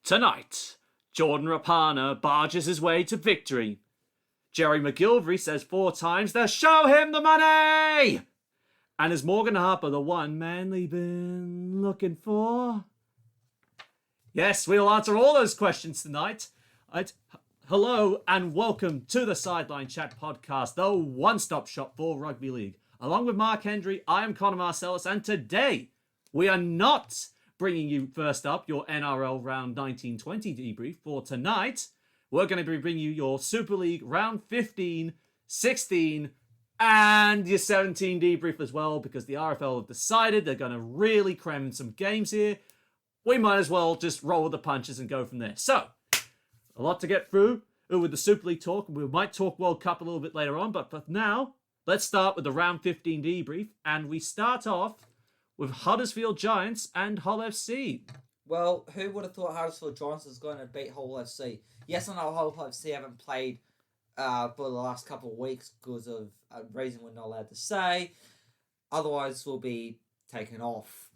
Tonight, Jordan Rapana barges his way to victory. Jerry McGilvery says 4 times to show him the money! And is Morgan Harper the one Manly been looking for? Yes, we'll answer all those questions tonight. Hello and welcome to the Sideline Chat podcast, the one-stop shop for rugby league. Along with Mark Hendry, I am Connor Marcellus, and today we are not bringing you first up your NRL round 1920 debrief. For tonight, we're going to be bringing you your Super League round 15, 16, and your 17 debrief as well, because the RFL have decided they're going to really cram in some games here. We might as well just roll with the punches and go from there. So, a lot to get through with the Super League talk. We might talk World Cup a little bit later on, but for now, let's start with the round 15 debrief, and we start off with Huddersfield Giants and Hull FC. Well, who would have thought Huddersfield Giants was going to beat Hull FC? Yes, I know Hull FC haven't played for the last couple of weeks because of a reason we're not allowed to say. Otherwise, we'll be taken off.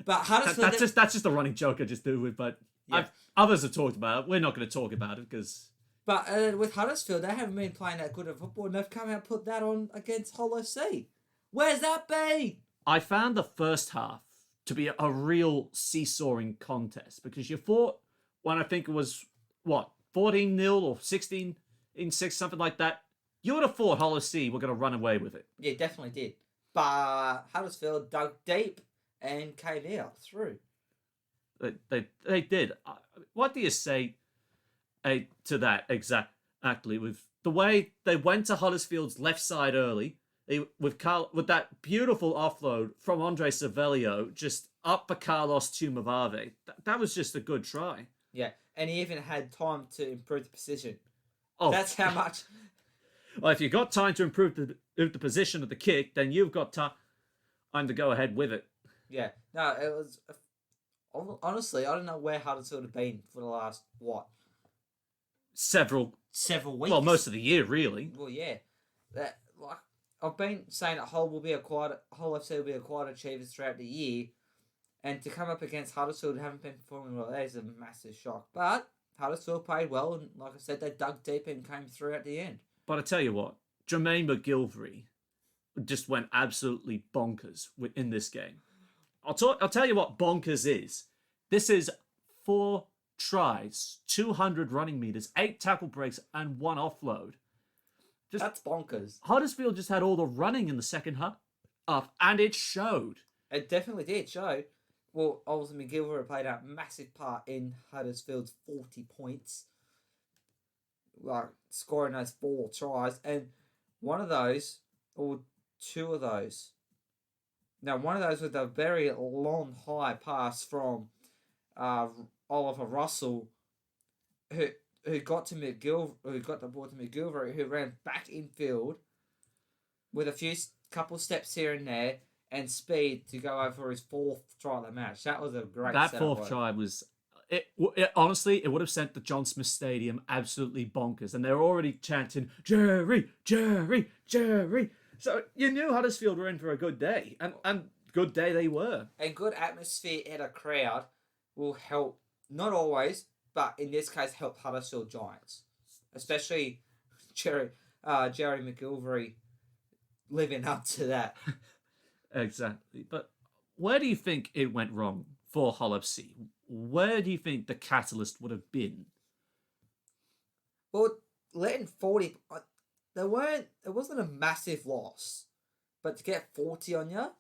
But Huddersfield... That's just a running joke I just do with, but yeah. Others have talked about it. We're not going to talk about it because... But with Huddersfield, they haven't been playing that good of football, and they've come out and put that on against Hull FC. Where's that been? I found the first half to be a real seesawing contest because you fought when I think it was, 14-0 or 16-6, something like that. You would have thought Hull FC were going to run away with it. Yeah, definitely did. But Huddersfield dug deep and came out through. They did. What do you say to that exactly? With the way they went to Huddersfield's left side early, with that beautiful offload from Andre Cervello just up for Carlos Tumavave. That was just a good try. Yeah, and he even had time to improve the position. Oh, that's how much. Well, if you've got time to improve the position of the kick, then you've got time to go ahead with it. Yeah, no, it was... Honestly, I don't know where Huddersfield have been for the last, Several weeks. Well, most of the year, really. Well, yeah. I've been saying that Hull FC will be a quiet achievers throughout the year, and to come up against Huddersfield who haven't been performing well, that is a massive shock. But Huddersfield played well, and like I said, they dug deep and came through at the end. But I tell you what, Jermaine McGilvery just went absolutely bonkers in this game. I'll tell you what bonkers is. This is 4 tries, 200 running meters, 8 tackle breaks, and 1 offload. That's bonkers. Huddersfield just had all the running in the second half, and it showed. It definitely did show. Well, obviously McGilvery played a massive part in Huddersfield's 40 points, scoring those 4 tries, and one of those, or 2 of those. Now, one of those was a very long high pass from Oliver Russell, who got the ball to McGilvery, who ran back infield with a couple steps here and there and speed to go over his 4th try of the match. That was a great. That 4th try was honestly, it would have sent the John Smith Stadium absolutely bonkers, and they were already chanting Jerry, Jerry, Jerry. So you knew Huddersfield were in for a good day, and good day they were. And good atmosphere at a crowd will help, not always, but in this case, help Huddersfield Giants. Especially Jerry McGilvery living up to that. Exactly. But where do you think it went wrong for Hull FC? Where do you think the catalyst would have been? Well, letting 40... It wasn't a massive loss, but to get 40 on you,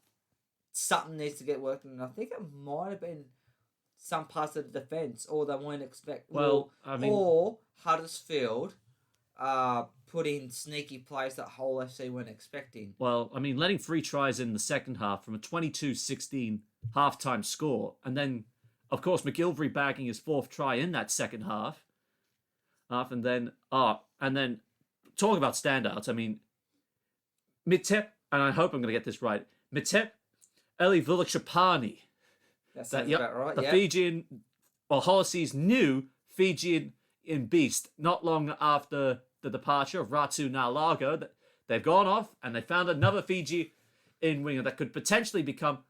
something needs to get working. And I think it might have been some parts of the defence, or they weren't expecting. Or Huddersfield put in sneaky plays that Hull FC weren't expecting. Well, I mean, letting 3 tries in the second half from a 22-16 halftime score, and then, of course, McGilvery bagging his 4th try in that second half, and then talk about standouts. I mean, Mitep, and I hope I'm going to get this right, Mitep Eli Vilachapani. That sounds about right, the Fijian, Hull FC's new Fijian beast, not long after the departure of Ratu Nalago. They've gone off and they found another Fijian winger that could potentially become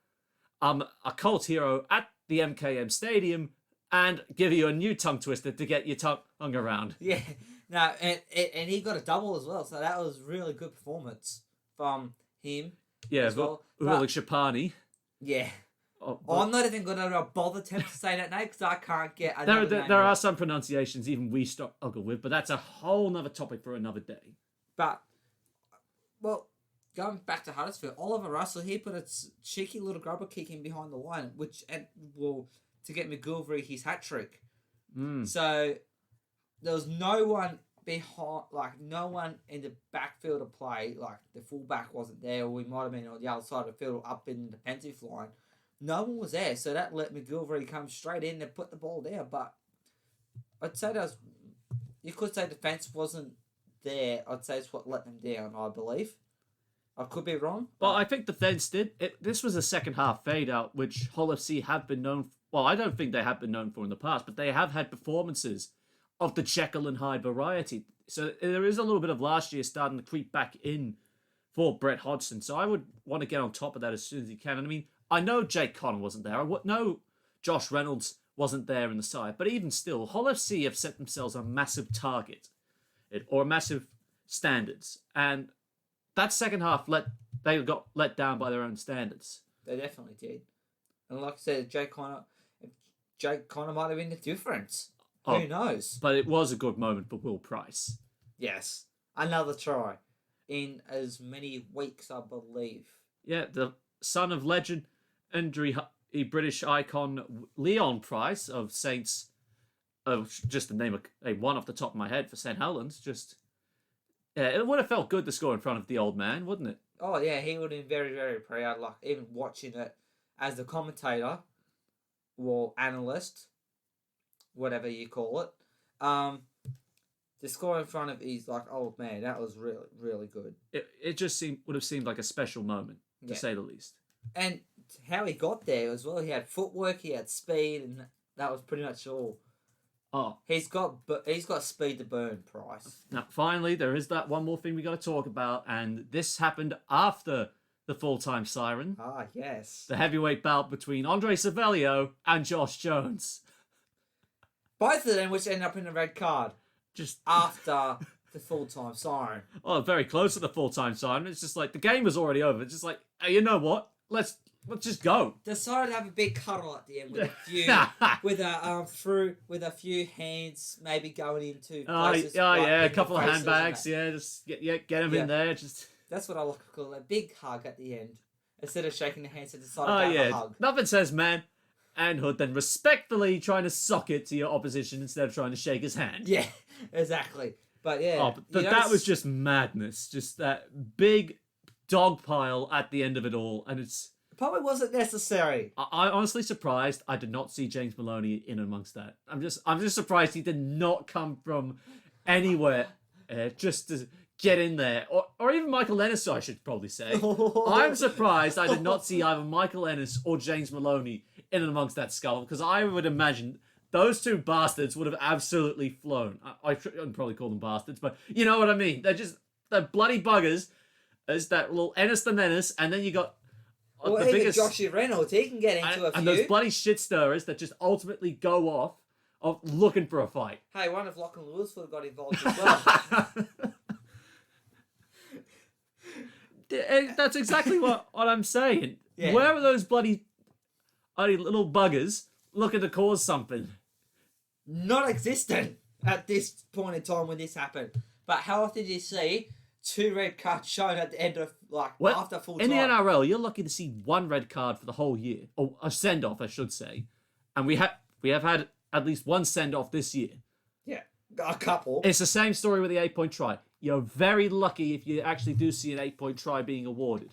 a cult hero at the MKM Stadium and give you a new tongue twister to get your tongue around. Yeah, no, and he got a double as well, so that was really good performance from him. Yeah, as well. Ulrich Shapani. Yeah. Oh, I'm not even going to bother to say that name because I can't get another name. There are some pronunciations even we struggle with, but that's a whole nother topic for another day. But, well, going back to Huddersfield, Oliver Russell, he put a cheeky little grubber kick in behind the line, to get McGilvery his hat trick. So there was no one behind, no one in the backfield to play. Like the fullback wasn't there, or we might have been on the other side of the field, or up in the defensive line. No one was there, so that let McGilvery come straight in and put the ball there. But I'd say you could say defence wasn't there. I'd say it's what let them down, I believe. I could be wrong. Well, I think defence did. This was a second half fade out, which Hull FC have been known for. Well, I don't think they have been known for in the past, but they have had performances of the Jekyll and Hyde variety. So there is a little bit of last year starting to creep back in for Brett Hodgson. So I would want to get on top of that as soon as he can. And I mean, I know Jake Connor wasn't there. I know Josh Reynolds wasn't there in the side. But even still, Hull FC have set themselves a massive target or massive standards. And that second half, they got let down by their own standards. They definitely did. And like I said, Jake Connor might have been the difference. Who knows? But it was a good moment for Will Price. Yes. Another try in as many weeks, I believe. Yeah, the son of legendary British icon Leon Price of Saints. Just to name a one off the top of my head for St. Helens. It would have felt good to score in front of the old man, wouldn't it? Oh, yeah, he would have been very, very proud. Like, even watching it as the commentator or analyst, whatever you call it, to score in front of his old man, that was really, really good. It just would have seemed like a special moment, to say the least. And how he got there as well, he had footwork, he had speed, and that was pretty much all. Oh, he's got speed to burn, Price. Now, finally, there is that one more thing we got to talk about, and this happened after the full-time siren. Ah, yes. The heavyweight bout between Andre Cervello and Josh Jones. Both of them, which ended up in a red card. Just after the full-time siren. Oh, very close to the full-time siren. It's just like the game was already over. It's just like, hey, you know what? Let's just go. Decided to have a big cuddle at the end with a few with a few hands maybe going into places. A couple of handbags. Yeah, just get them in there. Just that's what I like to call a big hug at the end. Instead of shaking the hands, I decided to have a hug. Nothing says man and hood than respectfully trying to sock it to your opposition instead of trying to shake his hand. Yeah, exactly. But yeah, but that was just madness. Just that big dog pile at the end of it all, and it's. Probably wasn't necessary. I'm honestly surprised I did not see James Maloney in amongst that. I'm just surprised he did not come from anywhere just to get in there. Or even Michael Ennis, I should probably say. I'm surprised I did not see either Michael Ennis or James Maloney in and amongst that skull, because I would imagine those two bastards would have absolutely flown. I shouldn't probably call them bastards, but you know what I mean. They're bloody buggers. There's that little Ennis the Menace, and then you got well, even Joshy Reynolds, he can get into a few. And those bloody shit stirrers that just ultimately go off of looking for a fight. Hey, one of Lachlan Lewis would have got involved as well. That's exactly what I'm saying. Yeah. Where are those bloody little buggers looking to cause something? Not existent at this point in time when this happened. But how often do you see 2 red cards shown at the end of after full time? In the NRL, you're lucky to see 1 red card for the whole year, or a send off, I should say, and we have had at least 1 send off this year. Yeah, a couple. It's the same story with the 8-point try. You're very lucky if you actually do see an 8-point try being awarded.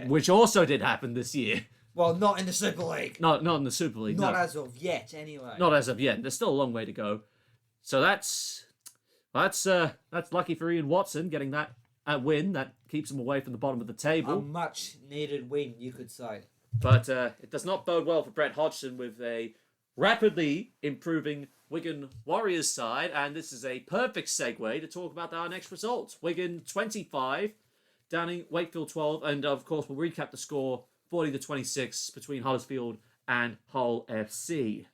Which also did happen this year. Well, not in the Super League. Not in the Super League. Not as of yet, anyway. Not as of yet. There's still a long way to go. So that's lucky for Ian Watson getting that win. That keeps him away from the bottom of the table. A much needed win, you could say. But it does not bode well for Brett Hodgson with a rapidly improving Wigan Warriors side, and this is a perfect segue to talk about our next results. Wigan 25, Downing Wakefield 12, and of course we'll recap the score 40-26 between Huddersfield and Hull FC.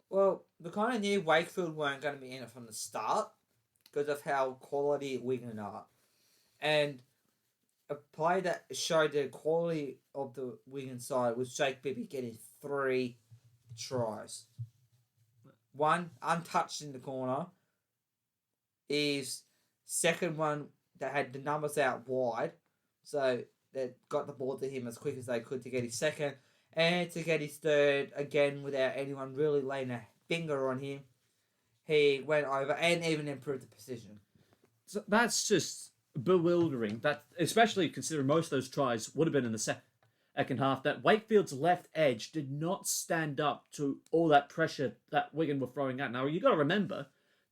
Well, we kind of knew Wakefield weren't going to be in it from the start because of how quality Wigan are. And a play that showed the quality of the Wigan side was Jake Bibby getting 3 tries. One untouched in the corner. His second one that had the numbers out wide, so they got the ball to him as quick as they could to get his second, and to get his third again without anyone really laying a finger on him. He went over and even improved the precision. So that's just bewildering. That, especially considering most of those tries would have been in the second half. That Wakefield's left edge did not stand up to all that pressure that Wigan were throwing at. Now you got to remember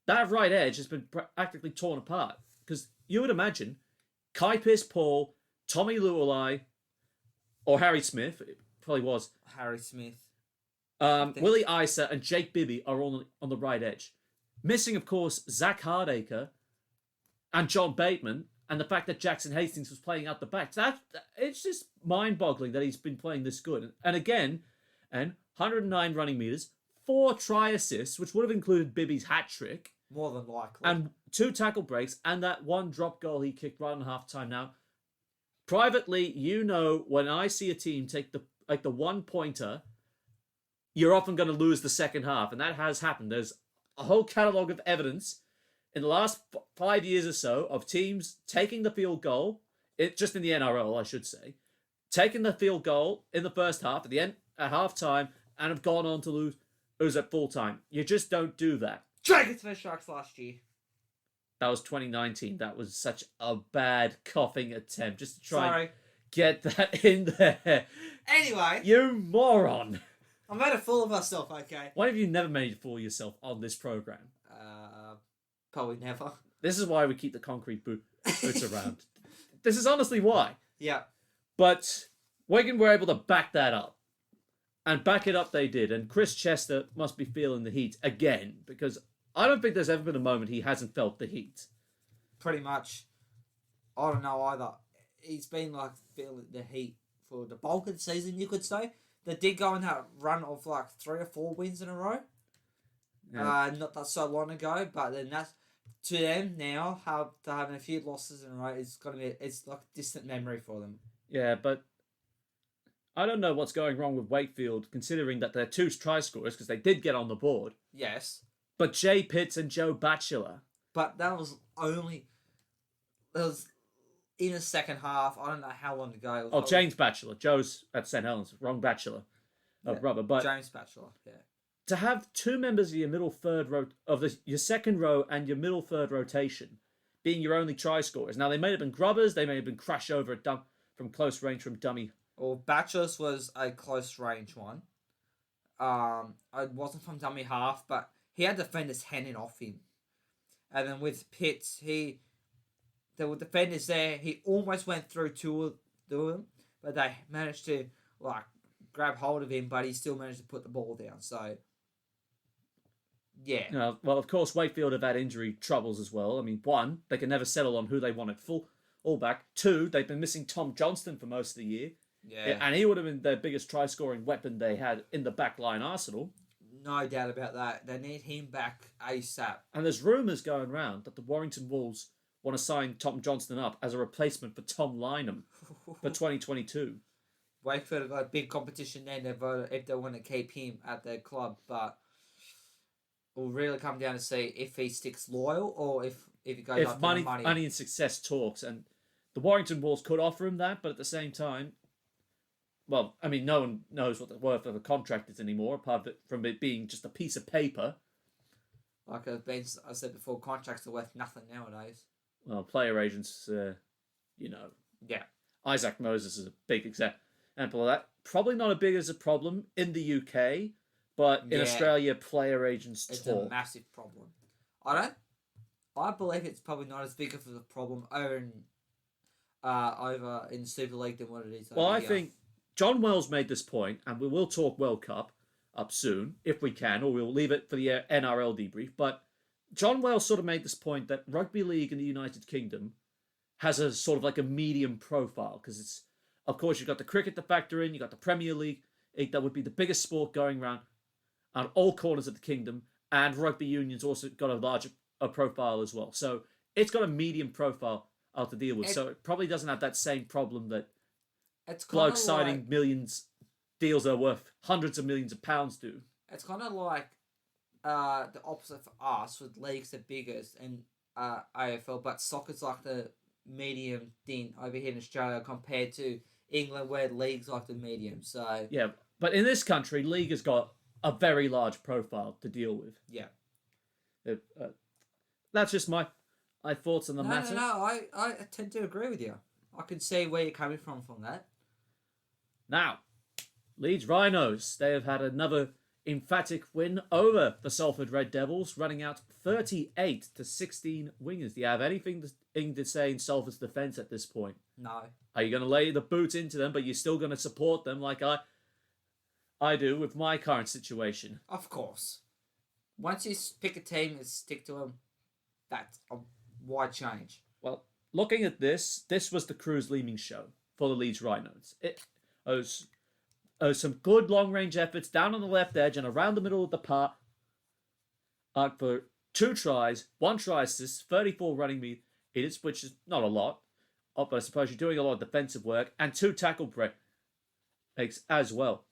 that right edge has been practically torn apart because you would imagine Kai Pearce-Paul, Tommy Lualai, or Harry Smith. It probably was Harry Smith. Willie Isa and Jake Bibby are on the right edge. Missing, of course, Zach Hardacre and John Bateman, and the fact that Jackson Hastings was playing out the back. It's just mind-boggling that he's been playing this good. And again, 109 running metres, 4 try assists, which would have included Bibby's hat-trick. More than likely. And 2 tackle breaks, and that 1 drop goal he kicked right on half-time. Now, privately, when I see a team take the 1-pointer, you're often going to lose the second half, and that has happened. There's a whole catalogue of evidence in the last 5 years or so of teams taking the field goal, just in the NRL, I should say, taking the field goal in the first half, at half-time, and have gone on to lose at full-time. You just don't do that. Dragons vs Sharks last year. That was 2019. That was such a bad coughing attempt just to try Sorry. and get that in there. Anyway. You moron. I made a fool of myself, okay? Why have you never made a fool of yourself on this program? Probably never. This is why we keep the concrete boots around. This is honestly why. Yeah. But Wigan were able to back that up. And back it up they did. And Chris Chester must be feeling the heat again, because I don't think there's ever been a moment he hasn't felt the heat. Pretty much. I don't know either. He's been feeling the heat for the bulk of the season, you could say. They did go on that run of 3 or 4 wins in a row. Yeah. Not that so long ago, but then that's to them now. Having a few losses in a row is it's like a distant memory for them. Yeah, but I don't know what's going wrong with Wakefield, considering that they're 2 try scorers, because they did get on the board. Yes. But Jay Pitts and Joe Batchelor. But that was in the second half. I don't know how long ago. James Batchelor. Joe's at St. Helens. Wrong Batchelor. Brother. But James Batchelor, yeah. To have 2 members of your middle third your second row and your middle third rotation being your only try scorers. Now, they may have been grubbers. They may have been crashed over from close range from dummy. Well, Batchelor's was a close range one. It wasn't from dummy half, but he had defenders handing off him. And then with Pitts, there were defenders there. He almost went through 2 of them, but they managed to grab hold of him, but he still managed to put the ball down. So, yeah. Well, of course, Wakefield have had injury troubles as well. I mean, 1, they can never settle on who they want at fullback. 2, they've been missing Tom Johnston for most of the year. Yeah. And he would have been their biggest try-scoring weapon they had in the backline arsenal. No doubt about that. They need him back ASAP. And there's rumours going around that the Warrington Wolves want to sign Tom Johnston up as a replacement for Tom Lynham for 2022. Wakefield have got a big competition then if they want to keep him at their club, but it will really come down to see if he sticks loyal or if he goes up money, for the money. Money and success talks, and the Warrington Wolves could offer him that, but at the same time, well, I mean, no one knows what the worth of a contract is anymore, apart from it being just a piece of paper. Like I said before, contracts are worth nothing nowadays. Well, player agents, Yeah. Isaac Moses is a big example of that. Probably not as big as a problem in the UK, but in Australia, player agents it's talk. a massive problem. I believe it's probably not as big of a problem over in Super League than what it is. Well, I think John Wells made this point, and we will talk World Cup up soon, if we can, or we'll leave it for the NRL debrief. But John Wells sort of made this point that rugby league in the United Kingdom has a sort of a medium profile, because it's, of course, you've got the cricket to factor in, you've got the Premier League, that would be the biggest sport going around on all corners of the kingdom, and rugby union's also got a larger profile as well. So it's got a medium profile to deal with. So it probably doesn't have that same problem that It's kind blokes of signing like millions deals that are worth hundreds of millions of pounds do. it's kind of like the opposite for us with leagues the biggest and AFL, but soccer's like the medium thing over here in Australia compared to England, where leagues like the medium. So Yeah, but in this country, league has got a very large profile to deal with. yeah, That's just my thoughts on the no, matter. I tend to agree with you. I can see where you're coming from that. Now, Leeds Rhinos, they have had another emphatic win over the Salford Red Devils, running out 38-16 wingers. Do you have anything to say in Salford's defence at this point? No. Are you going to lay the boot into them, but you're still going to support them like I do with my current situation? Of course. Once you pick a team and stick to them, that's a wide change. Well, looking at this was the Cruz Leeming show for the Leeds Rhinos. It was some good long-range efforts down on the left edge and around the middle of the park for 2 tries, 1 try assist, 34 running meters, which is not a lot, but I suppose you're doing a lot of defensive work, and 2 tackle breaks as well.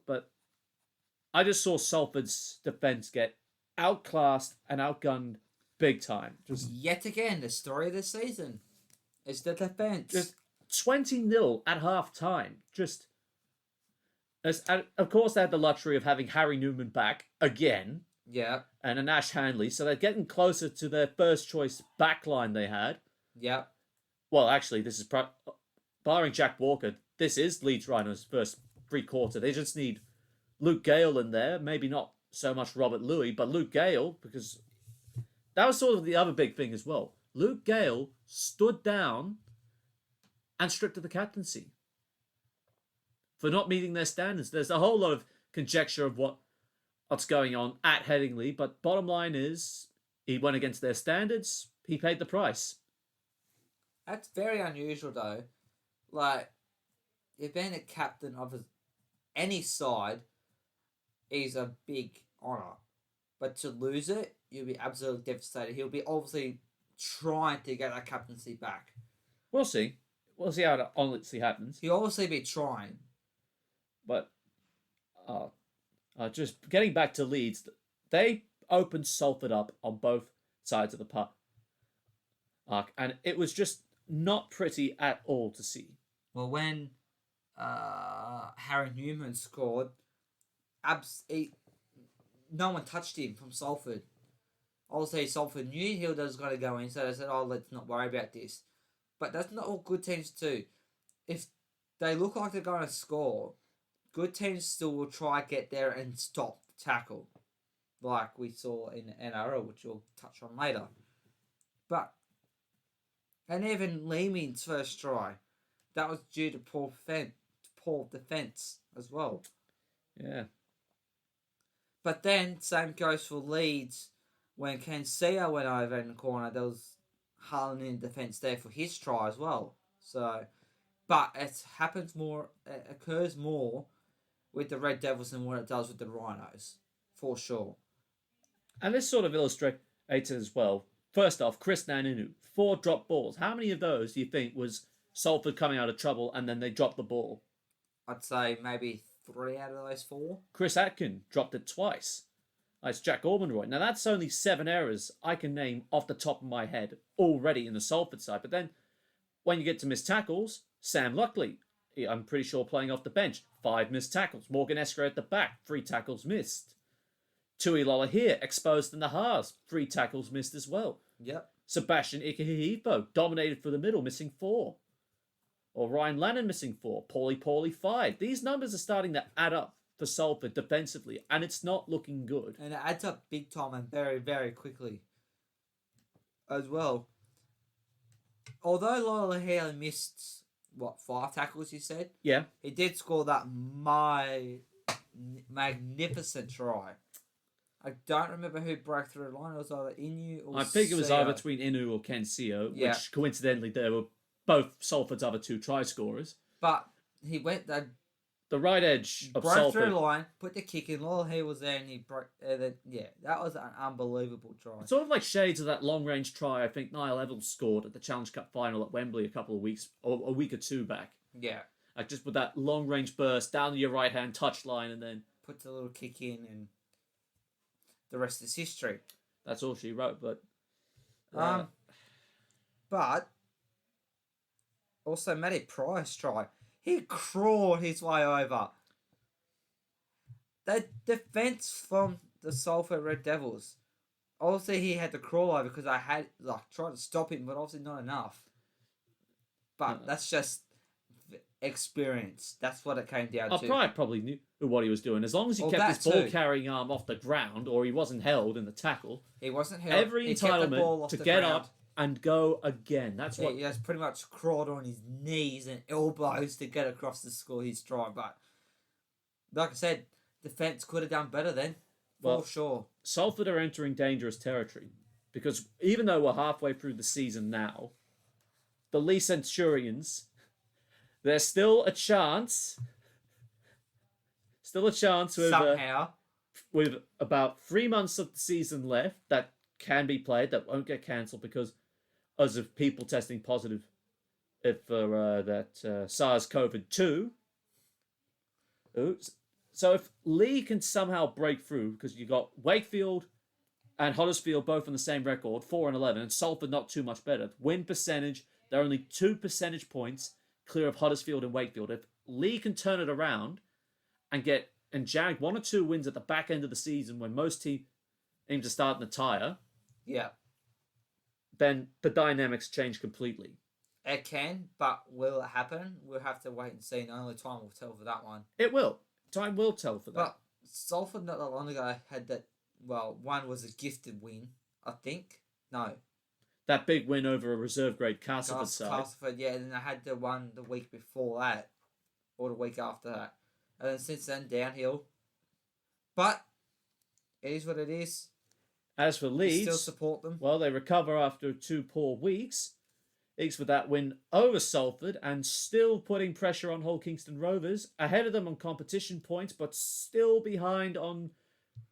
But I just saw Salford's defence get outclassed and outgunned big time. Yet again, the story of the season is the defence. Just 20-0 at half time. Of course, they had the luxury of having Harry Newman back again. Yeah. And an Ash Handley, so they're getting closer to their first choice backline they had. Yeah. Well, actually, this is barring Jack Walker. This is Leeds Rhinos' first 3/4. They just need Luke Gale in there. Maybe not so much Robert Louis, but Luke Gale, because that was sort of the other big thing as well. Luke Gale stood down and stripped of the captaincy for not meeting their standards. There's a whole lot of conjecture of what's going on at Headingley, but bottom line is he went against their standards. He paid the price. That's very unusual, though. Like, if being a captain of any side is a big honour, but to lose it, you'll be absolutely devastated. He'll be obviously trying to get that captaincy back. We'll see. We'll see how it honestly happens. He'll obviously be trying. But just getting back to Leeds, they opened Salford up on both sides of the park, and it was just not pretty at all to see. Well, when Harry Newman scored, no one touched him from Salford. Obviously, Salford knew he was going to go in, so they said, let's not worry about this. But that's not all good teams do. If they look like they're going to score, good teams still will try to get there and stop the tackle, like we saw in the NRL, which we'll touch on later. And even Leeming's first try, that was due to poor defence as well. Yeah. But then, same goes for Leeds. When Canseo went over in the corner, there was Harlan in defence there for his try as well. So, but it occurs more with the Red Devils than what it does with the Rhinos, for sure. And this sort of illustrates it as well. First off, Chris Naninu, 4 drop balls. How many of those do you think was Salford coming out of trouble and then they dropped the ball? I'd say maybe 3 out of those 4. Chris Atkin dropped it twice. It's Jack Ormanroy. Now, that's only 7 errors I can name off the top of my head already in the Salford side. But then, when you get to missed tackles, Sam Luckley, I'm pretty sure playing off the bench, 5 missed tackles. Morgan Escrow at the back, 3 tackles missed. Tui Lola here, exposed in the halves, 3 tackles missed as well. Yep. Sebastian Ikahihipo, dominated for the middle, missing 4. Or Ryan Lannon missing 4. Paulie 5. These numbers are starting to add up for Salford defensively, and it's not looking good. And it adds up big time and very, very quickly as well. Although Lola Haley missed, 5 tackles, you said? Yeah. He did score that magnificent try. I don't remember who broke through the line. It was either Inu or I think it was Seo. either between Inu or Kensio, Yeah. which coincidentally they were both Salford's other 2 try scorers. But he went that the right edge of broke through Salford. the line, put the kick in. All he was there, and he broke. That was an unbelievable try. It's sort of like shades of that long-range try I think Niall Evans scored at the Challenge Cup final at Wembley a week or two back. Yeah, Like just with that long-range burst down your right-hand touchline, and then puts a little kick in, and the rest is history. that's all she wrote. But but also Matty Price try. He crawled his way over. The defense from the Salford Red Devils. Obviously, he had to crawl over because I had tried to stop him, but obviously not enough. But that's just experience. That's what it came down to. Pryor probably knew what he was doing. As long as he kept his ball-carrying arm off the ground, or he wasn't held in the tackle. He wasn't held. Every entitlement to get up and go again. That's what he just pretty much crawled on his knees and elbows to get across to score his try. But like I said, defense could have done better then. For sure. Salford are entering dangerous territory because even though we're halfway through the season now, the Lee Centurions, there's still a chance. Somehow. With about 3 months of the season left that can be played, that won't get cancelled because of people testing positive for that SARS-CoV-2. Oops. So if Lee can somehow break through, because you got Wakefield and Huddersfield both on the same record, 4-11, and Salford not too much better. Win percentage, they're only 2 percentage points clear of Huddersfield and Wakefield. If Lee can turn it around and jag 1 or 2 wins at the back end of the season when most teams aim to start in the tire, then the dynamics change completely. It can, but will it happen? We'll have to wait and see, and only time will tell for that one. It will. Time will tell for that. But Salford not that long ago had that. Well, one was a gifted win, I think. No, that big win over a reserve grade Castleford side. Castleford, yeah, and they had the one the week before that, or the week after that, and then since then downhill. But it is what it is. As for Leeds, still support them. Well, they recover after 2 poor weeks. Leeds with that win over Salford and still putting pressure on Hull Kingston Rovers, ahead of them on competition points, but still behind on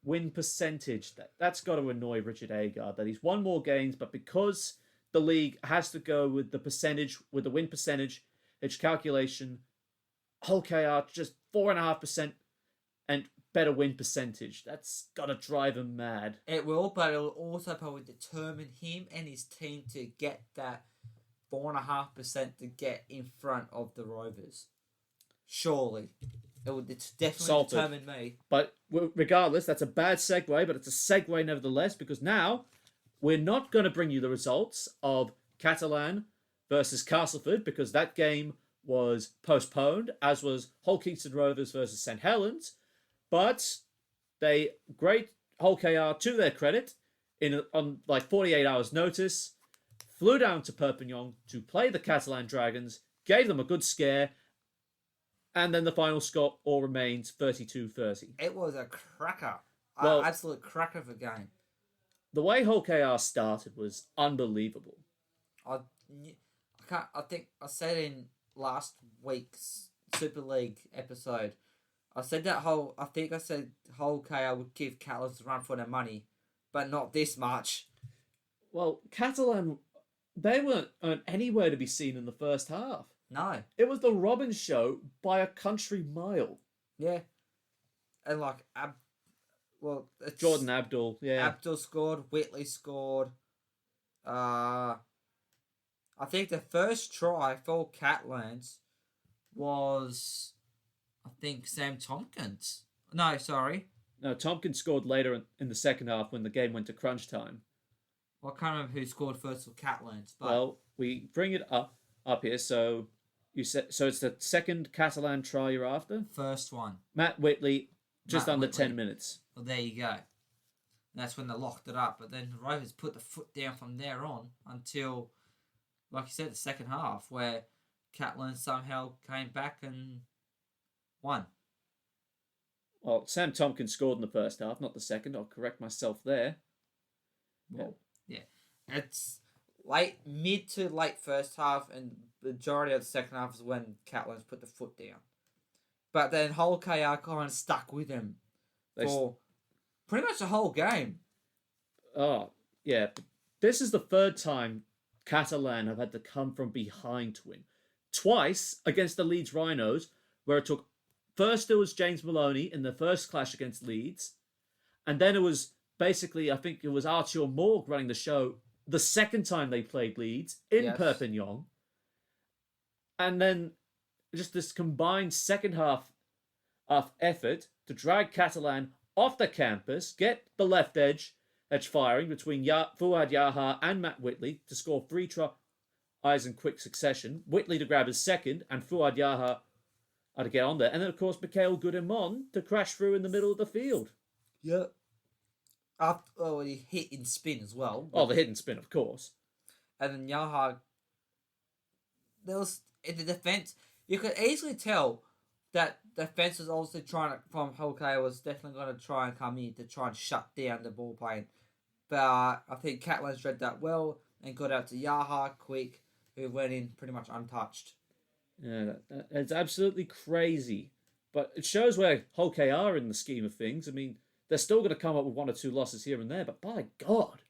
win percentage. That's got to annoy Richard Agard, that he's won more games, but because the league has to go with the win percentage, its calculation, Hull KR just 4.5% and better win percentage. That's got to drive him mad. It will, but it will also probably determine him and his team to get that 4.5% to get in front of the Rovers. Surely. It would definitely determine me. But regardless, that's a bad segue, but it's a segue nevertheless, because now we're not going to bring you the results of Catalan versus Castleford, because that game was postponed, as was Hull Kingston Rovers versus St Helens. But great Hull KR, to their credit, on 48 hours notice, flew down to Perpignan to play the Catalan Dragons, gave them a good scare, and then the final score all remains 32-30. It was a cracker. Well, absolute cracker of a game. The way Hull KR started was unbelievable. I think I said in last week's Super League episode, I said Hull KR would give Catalans a run for their money, but not this much. Well, Catalan, they weren't anywhere to be seen in the first half. No. It was the Robbins show by a country mile. Yeah. And Jordan Abdul, yeah. Abdul scored, Whitley scored. I think the first try for Catalans was, I think, Sam Tompkins. No, sorry. No, Tompkins scored later in the second half when the game went to crunch time. Well, I can't remember who scored first for Catalans. But... Well, we bring it up here, so you said it's the second Catalan try you're after? First one. Matt Whitley, under 10 minutes. Well, there you go. And that's when they locked it up. But then the Rovers put the foot down from there on until, like you said, the second half, where Catalan somehow came back and won. Well, Sam Tompkins scored in the first half, not the second. I'll correct myself there. Well, yeah. It's mid to late first half, and the majority of the second half is when Catalans put the foot down. But then whole KR kind of stuck with him for pretty much the whole game. Oh, yeah. This is the third time Catalan have had to come from behind to win. Twice against the Leeds Rhinos, where it took... First, it was James Maloney in the first clash against Leeds. And then it was basically, I think it was Arthur Morg running the show the second time they played Leeds in Perpignan. And then just this combined second half of effort to drag Catalan off the campus, get the left edge firing between Fuad Yaha and Matt Whitley to score 3 tries in quick succession. Whitley to grab his second, and Fuad Yaha to get on there. And then, of course, Mikhail Goodemon to crash through in the middle of the field. Yeah. He hit in spin as well. Oh, the hit and spin, of course. And then Yaha, there was in the defense. You could easily tell that the defense was also from Hokay was definitely going to try and come in to try and shut down the ball playing. But I think Catalan's read that well and got out to Yaha quick, who went in pretty much untouched. Yeah, it's absolutely crazy. But it shows where Hokay are in the scheme of things. I mean, they're still going to come up with 1 or 2 losses here and there, but by God,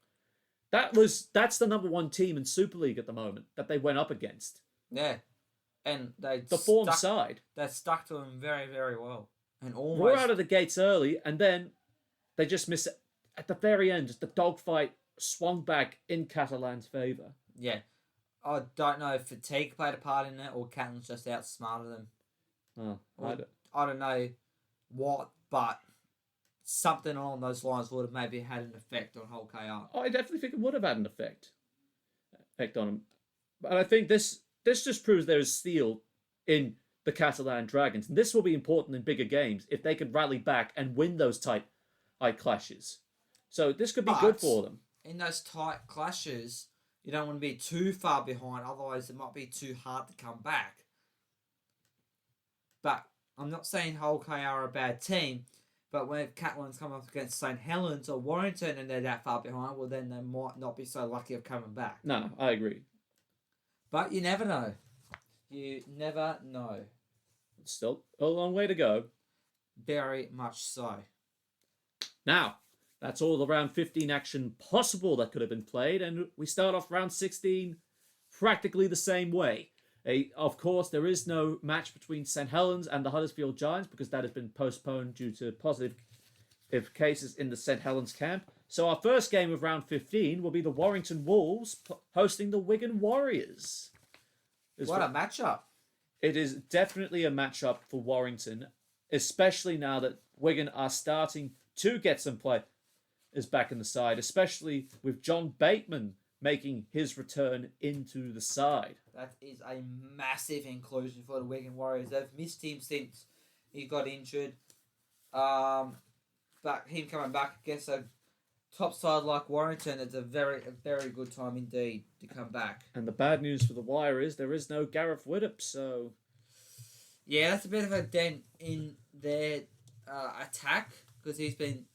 that's the number 1 team in Super League at the moment that they went up against. Yeah. And the form side. They stuck to him very, very well. And almost We're out of the gates early, and then they just miss it. At the very end, just the dogfight swung back in Catalan's favour. Yeah. I don't know if fatigue played a part in it or Catalan's just outsmarted them. Oh, I don't know what, but something along those lines would have maybe had an effect on whole KR. I definitely think it would have had an effect on him. But I think this just proves there is steel in the Catalan Dragons. And this will be important in bigger games if they could rally back and win those tight clashes. So this could be good for them. In those tight clashes, you don't want to be too far behind. Otherwise, it might be too hard to come back. But I'm not saying Hull KR are a bad team. But when Catalan's come up against St. Helens or Warrington and they're that far behind, well, then they might not be so lucky of coming back. No, I agree. But you never know. You never know. Still a long way to go. Very much so. Now, that's all the round 15 action possible that could have been played, and we start off round 16 practically the same way. Of course, there is no match between St. Helens and the Huddersfield Giants because that has been postponed due to positive cases in the St. Helens camp. So our first game of round 15 will be the Warrington Wolves hosting the Wigan Warriors. What a matchup. It is definitely a matchup for Warrington, especially now that Wigan are starting to get some play is back in the side, especially with John Bateman making his return into the side. That is a massive inclusion for the Wigan Warriors. They've missed him since he got injured. But him coming back against a top side like Warrington, it's a very good time indeed to come back. And the bad news for the Wire is there is no Gareth Widdop, so... Yeah, that's a bit of a dent in their attack because he's been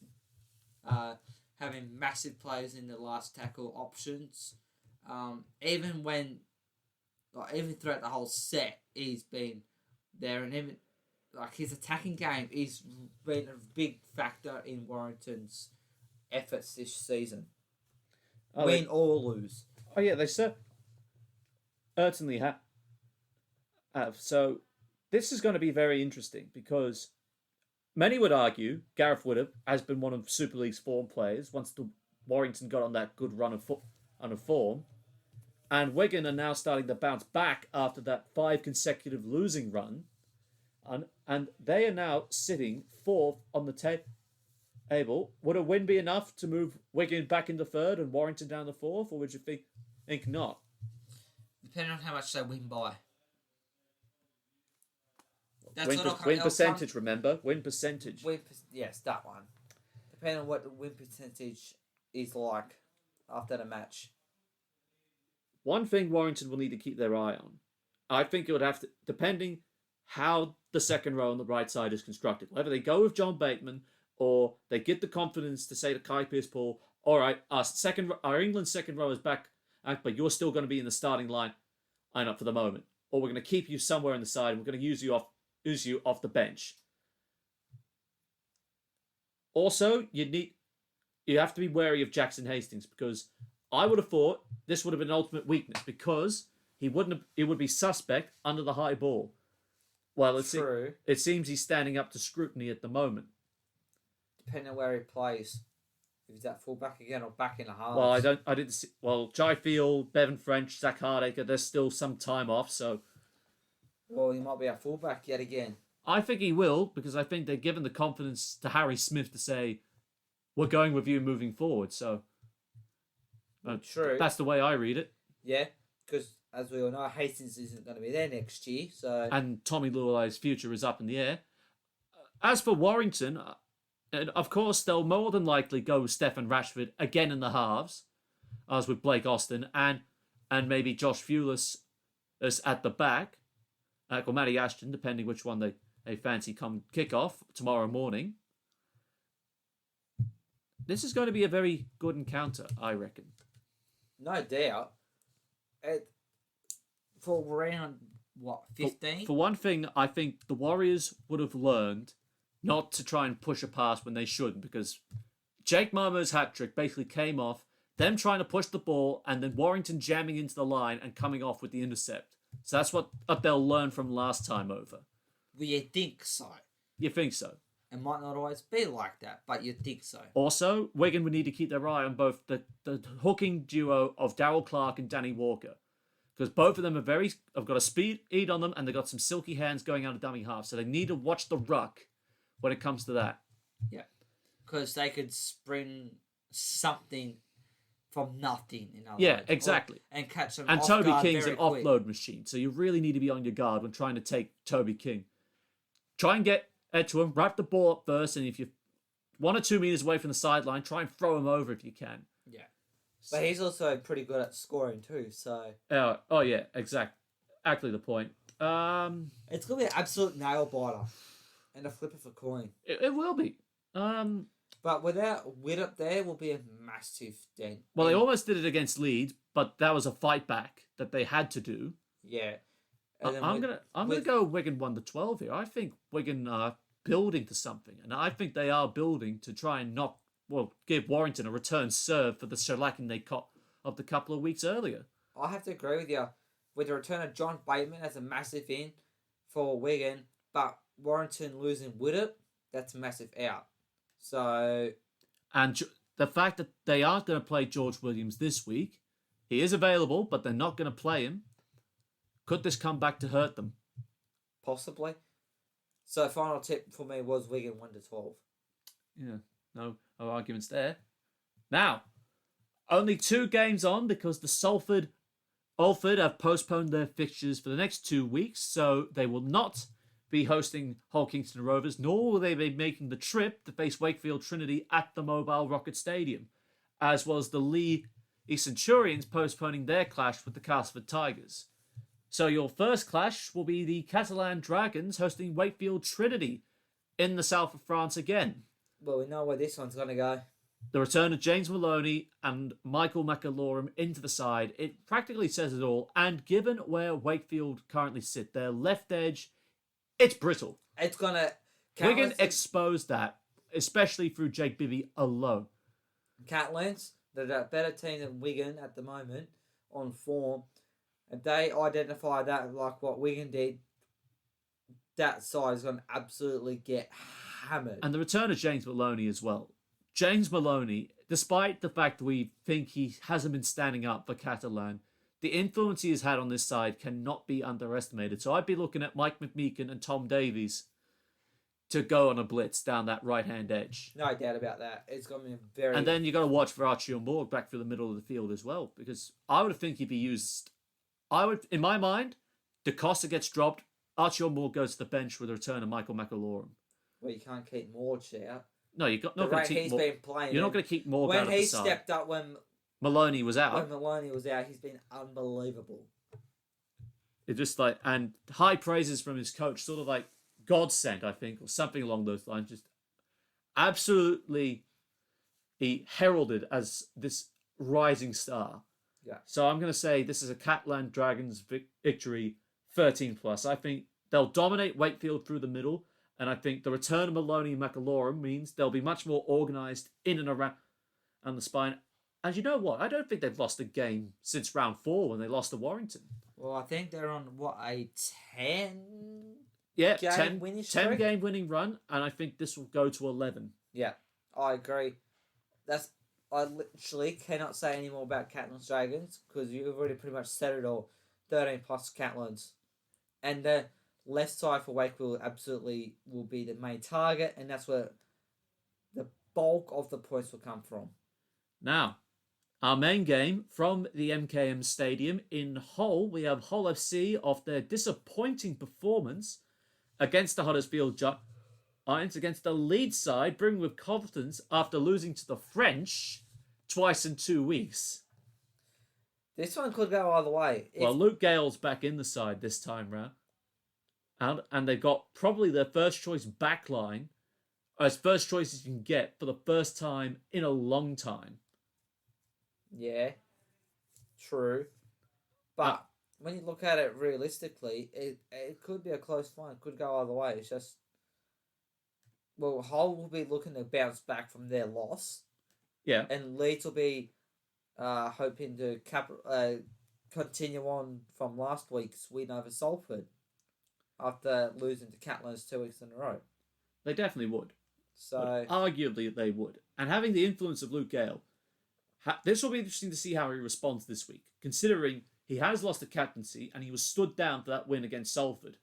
having massive plays in the last tackle options. Even throughout the whole set, he's been there, and even his attacking game has been a big factor in Warrington's efforts this season. Win or lose. Oh yeah, they certainly have. So this is going to be very interesting because many would argue Gareth Widdop has been one of Super League's form players once the Warrington got on that good run of form. And Wigan are now starting to bounce back after that 5 consecutive losing run. And they are now sitting 4th on the table. Would a win be enough to move Wigan back into 3rd and Warrington down to 4th? Or would you think not? Depending on how much they win by. Win percentage, remember? Win percentage. Yes, that one. Depending on what the win percentage is like after the match. One thing Warrington will need to keep their eye on, I think it would have to, depending how the second row on the right side is constructed, whether they go with John Bateman or they get the confidence to say to Kai Pearce-Paul, all right, our England second row is back, but you're still going to be in the starting line up for the moment, or we're going to keep you somewhere in the side and we're going to use you Usu off the bench. Also, you have to be wary of Jackson Hastings, because I would have thought this would have been an ultimate weakness, because it would be suspect under the high ball. Well, it seems he's standing up to scrutiny at the moment. Depending on where he plays. If he's at fullback again or back in the halves. Well, I didn't see. Well, Jai Field, Bevan French, Zach Hardacre, there's still some time off, so. Well, he might be at fullback yet again. I think he will, because I think they've given the confidence to Harry Smith to say, we're going with you moving forward, so. True. That's the way I read it. Yeah, because as we all know, Hastings isn't going to be there next year, so. And Tommy Lualai's future is up in the air. As for Warrington, of course, they'll more than likely go with Stefan Rashford again in the halves, as with Blake Austin, and maybe Josh Fulis as at the back. Or Matty Ashton, depending which one they fancy come kick off tomorrow morning. This is going to be a very good encounter, I reckon. No doubt. For round, 15? For one thing, I think the Warriors would have learned not to try and push a pass when they shouldn't, because Jake Marmo's hat-trick basically came off them trying to push the ball and then Warrington jamming into the line and coming off with the intercept. So that's what they'll learn from last time over. Well, you think so. You think so? It might not always be like that, but you think so. Also, Wigan would need to keep their eye on both the hooking duo of Darryl Clark and Danny Walker, because both of them have got a speed on them, and they've got some silky hands going out of dummy half. So they need to watch the ruck when it comes to that. Yeah, because they could spring something from nothing. Yeah, exactly. And catch them. And off Toby guard King's very an quick. offload machine, so you really need to be on your guard when trying to take Toby King. Try and get to him, wrap the ball up first, and if you're 1 or 2 meters away from the sideline, try and throw him over if you can. Yeah. But he's also pretty good at scoring too, so... Oh yeah, exactly the point. It's going to be an absolute nail-biter and a flip of a coin. It will be. But without Witt up there, will be a massive dent. Well, they almost did it against Leeds, but that was a fight back that they had to do. Yeah. I'm gonna go Wigan 1-12 here. I think Wigan are building to something, and I think they are building to try and give Warrington a return serve for the shellacking they caught of the couple of weeks earlier. I have to agree with you. With the return of John Bateman as a massive in for Wigan, but Warrington losing Widdop, that's a massive out. So, and the fact that they aren't going to play George Williams this week, he is available, but they're not going to play him. Could this come back to hurt them? Possibly. So, final tip for me was Wigan 1-12. Yeah, no arguments there. Now, only 2 games on because the Alford have postponed their fixtures for the next 2 weeks, so they will not be hosting Hull Kingston Rovers, nor will they be making the trip to face Wakefield Trinity at the Mobile Rocket Stadium, as well as the Lee Centurions postponing their clash with the Castleford Tigers. So your first clash will be the Catalan Dragons hosting Wakefield Trinity in the south of France again. Well, we know where this one's going to go. The return of James Maloney and Michael McAlorum into the side, it practically says it all. And given where Wakefield currently sit, their left edge, it's brittle. It's going to... Wigan exposed that, especially through Jake Bibby alone. Catalans, they're a better team than Wigan at the moment on form. And they identify that like what Wigan did. That side is going to absolutely get hammered. And the return of James Maloney as well. James Maloney, despite the fact that we think he hasn't been standing up for Catalan, the influence he has had on this side cannot be underestimated. So I'd be looking at Mike McMeekin and Tom Davies to go on a blitz down that right-hand edge. No doubt about that. It's going to be very... And then you got to watch for Archie Morg back through the middle of the field as well, because I would think he'd be used... in my mind, DaCosta gets dropped, Archie Morg goes to the bench with the return of Michael McAlorum. Well, you can't keep Morge out. No, you're not going to keep Morg. You're not going to keep Morg out of the side. When he stepped up when Maloney was out. When Maloney was out, he's been unbelievable. It just and high praises from his coach, sort of like godsend, I think, or something along those lines. Just absolutely, he heralded as this rising star. Yeah. So I'm going to say this is a Catalan Dragons victory, 13+. I think They'll dominate Wakefield through the middle, and I think the return of Maloney and McAlorum means they'll be much more organised in and around the spine. And you know what? I don't think they've lost a game since round 4 when they lost to Warrington. Well, I think they're on, a 10 10 winning streak? game winning run, and I think this will go to 11. Yeah, I agree. I literally cannot say any more about Catlins Dragons because you've already pretty much said it all. 13 plus Catlins. And the left side for Wakefield absolutely will be the main target, and that's where the bulk of the points will come from. Now, our main game from the MKM Stadium in Hull, we have Hull FC off their disappointing performance against the Huddersfield Giants against the Leeds side, bringing with confidence after losing to the French twice in 2 weeks. This one could go either way. Well, Luke Gale's back in the side this time round. And they've got probably their first choice backline, as first choices you can get for the first time in a long time. Yeah, true. But when you look at it realistically, it could be a close fight. It could go either way. It's just, well, Hull will be looking to bounce back from their loss. Yeah. And Leeds will be hoping to continue on from last week's win over Salford after losing to Catlins 2 weeks in a row. They definitely would. So but arguably they would. And having the influence of Luke Gale, this will be interesting to see how he responds this week, considering he has lost the captaincy and he was stood down for that win against Salford.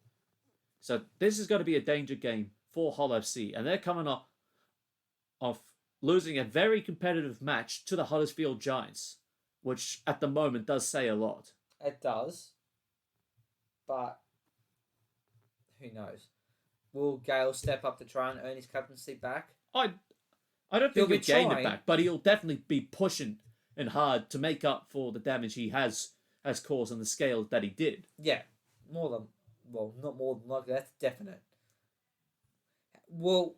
So this is going to be a danger game for Hull FC, and they're coming off losing a very competitive match to the Huddersfield Giants, which at the moment does say a lot. It does, but who knows? Will Gale step up to try and earn his captaincy back? I don't think he'll gain it back, but he'll definitely be pushing and hard to make up for the damage he has caused on the scale that he did. Yeah, not more than likely. That's definite. Well,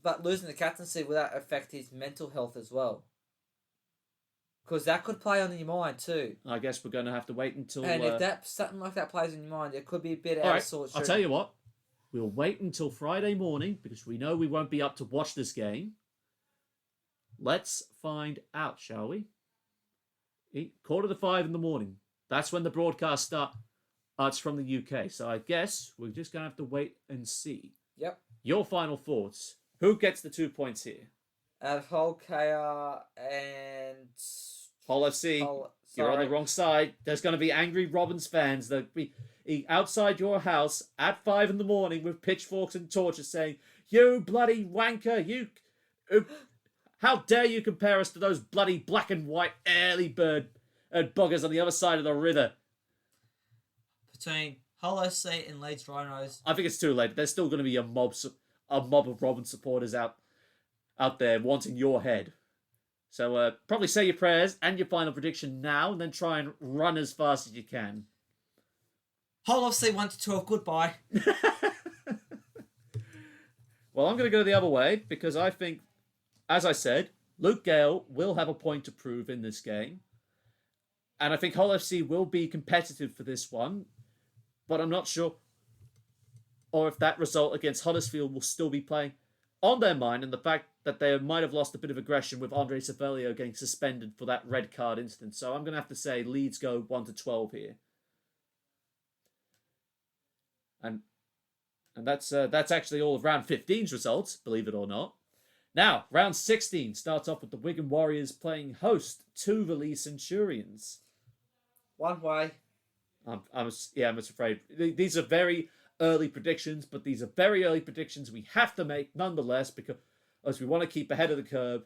but losing the captaincy, will that affect his mental health as well? Because that could play on your mind too. I guess we're going to have to wait until... And if something like that plays on your mind, it could be a bit out right, of sorts. I'll tell you what. We'll wait until Friday morning because we know we won't be up to watch this game. Let's find out, shall we? 4:45 in the morning. That's when the broadcast starts from the UK. So I guess we're just going to have to wait and see. Yep. Your final thoughts. Who gets the 2 points here? At Hull KR and... Hull FC. You're on the wrong side. There's going to be angry Robins fans. They'll be outside your house at 5 in the morning with pitchforks and torches saying, "You bloody wanker! You... how dare you compare us to those bloody black and white early bird buggers on the other side of the river?" Between Hull FC and Leeds Rhinos. I think it's too late. There's still going to be a mob of Robin supporters out there wanting your head. So probably say your prayers and your final prediction now, and then try and run as fast as you can. Hull FC 1-12. Goodbye. Well, I'm going to go the other way because I think, as I said, Luke Gale will have a point to prove in this game. And I think Hull FC will be competitive for this one. But I'm not sure or if that result against Huddersfield will still be playing on their mind, and the fact that they might have lost a bit of aggression with Andre Savelio getting suspended for that red card incident. So I'm going to have to say Leeds go 1-12 here. And that's actually all of round 15's results, believe it or not. Now, round 16 starts off with the Wigan Warriors playing host to the Lee Centurions. One way. I'm afraid. These are very early predictions, but these are very early predictions we have to make nonetheless because we want to keep ahead of the curve.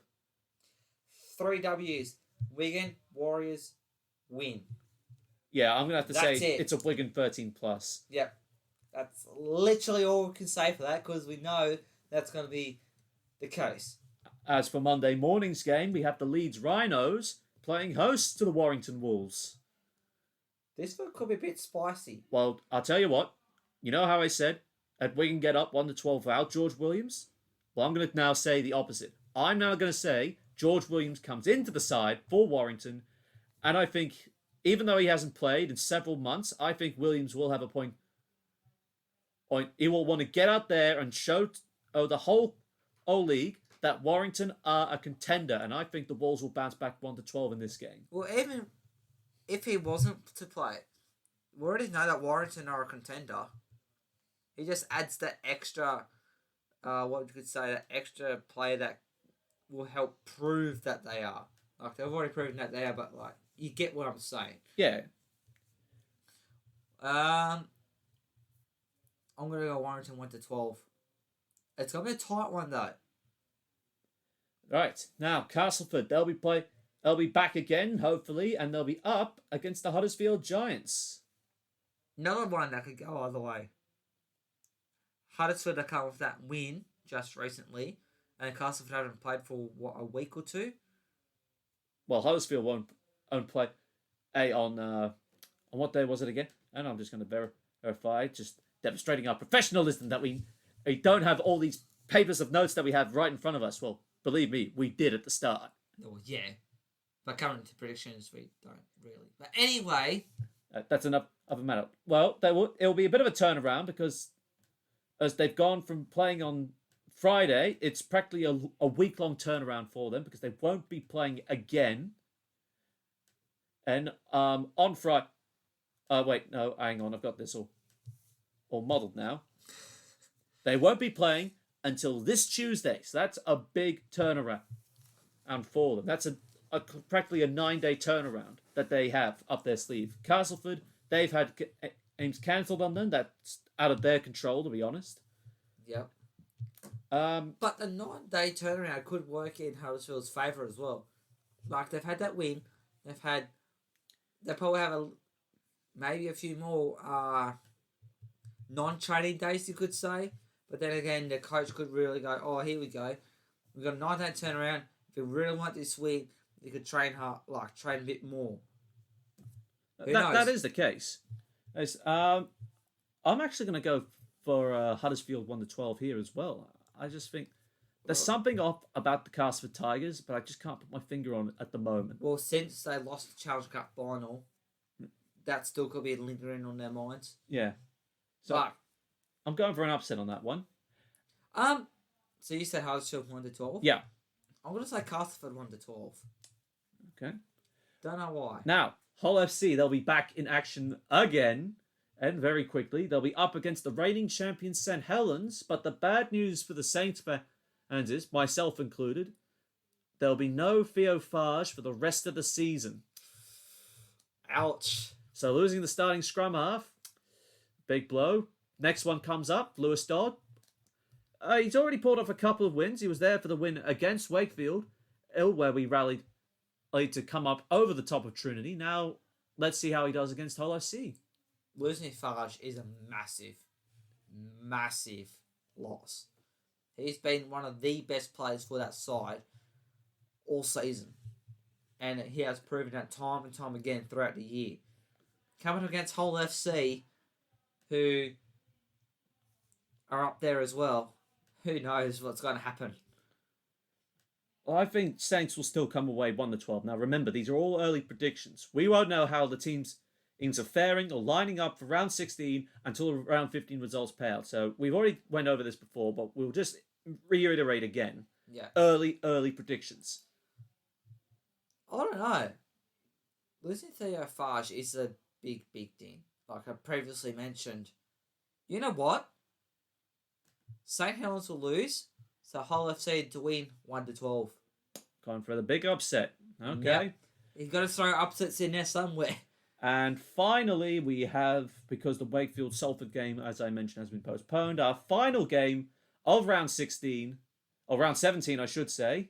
3 W's. Wigan Warriors win. Yeah, I'm going to have to say it's a Wigan 13 plus. Yep. That's literally all we can say for that because we know that's going to be the case. As for Monday morning's game, we have the Leeds Rhinos playing host to the Warrington Wolves. This one could be a bit spicy. Well, I'll tell you what. You know how I said at Wigan get up 1-12 without George Williams? Well, I'm going to now say the opposite. I'm now going to say George Williams comes into the side for Warrington, and I think, even though he hasn't played in several months, I think Williams will have a point he will want to get out there and show the whole O-League that Warrington are a contender, and I think the Wolves will bounce back 1-12 in this game. Well, even if he wasn't to play, we already know that Warrington are a contender. He just adds that extra, what you could say, that extra player that will help prove that they are. Like, they've already proven that they are, but, like, you get what I'm saying. Yeah. I'm going to go Warrington 1-12. It's going to be a tight one, though. Right. Now, Castleford, they'll be back again, hopefully, and they'll be up against the Huddersfield Giants. Another one that could go either way. Huddersfield have come with that win just recently, and Castleford haven't played for, a week or two? Well, Huddersfield won't play on what day was it again? And I'm just going to verify, just demonstrating our professionalism that we don't have all these papers of notes that we have right in front of us. Well, believe me, we did at the start. Oh, yeah. But coming to predictions, we don't really. But anyway... that's enough of a matter. Well, it'll be a bit of a turnaround because as they've gone from playing on Friday, it's practically a week-long turnaround for them because they won't be playing again. And on Friday... wait, no, hang on. I've got this all muddled now. They won't be playing until this Tuesday. So that's a big turnaround for them. That's practically a 9-day turnaround that they have up their sleeve. Castleford, they've had games cancelled on them. That's out of their control, to be honest. Yep. But the 9-day turnaround could work in Huddersfield's favour as well. Like, they've had that win. They probably have maybe a few more non-training days, you could say. But then again, the coach could really go, oh, here we go. We've got a 9-day turnaround. If you really want this win, you could train hard, train a bit more. That is the case. I'm actually going to go for Huddersfield 1-12 here as well. I just think there's something off about the Castleford Tigers, but I just can't put my finger on it at the moment. Well, since they lost the Challenge Cup final, that still could be lingering on their minds. Yeah. So but, I'm going for an upset on that one. So you said Huddersfield 1-12? Yeah. I'm going to say Castleford 1-12. Okay. Don't know why. Now, Hull FC, they'll be back in action again, and very quickly. They'll be up against the reigning champions St. Helens, but the bad news for the Saints fans is, myself included, there'll be no Theo Farge for the rest of the season. Ouch. So losing the starting scrum half, big blow. Next one comes up, Lewis Dodd. He's already pulled off a couple of wins. He was there for the win against Wakefield, where we rallied to come up over the top of Trinity. Now, let's see how he does against Hull FC. Losing Farge is a massive, massive loss. He's been one of the best players for that side all season. And he has proven that time and time again throughout the year. Coming against Hull FC, who are up there as well, who knows what's going to happen. Well, I think Saints will still come away 1-12. Now, remember, these are all early predictions. We won't know how the teams are faring or lining up for round 16 until round 15 results pay out. So we've already went over this before, but we'll just reiterate again. Yeah. Early predictions. I don't know. Losing Theo Farge is a big thing. Like I previously mentioned. You know what? St. Helens will lose, so Hull FC to win 1-12. Going for the big upset. Okay. Yep. You've got to throw upsets in there somewhere. And finally, we have, because the Wakefield-Salford game, as I mentioned, has been postponed, our final game of round 16, or round 17, I should say.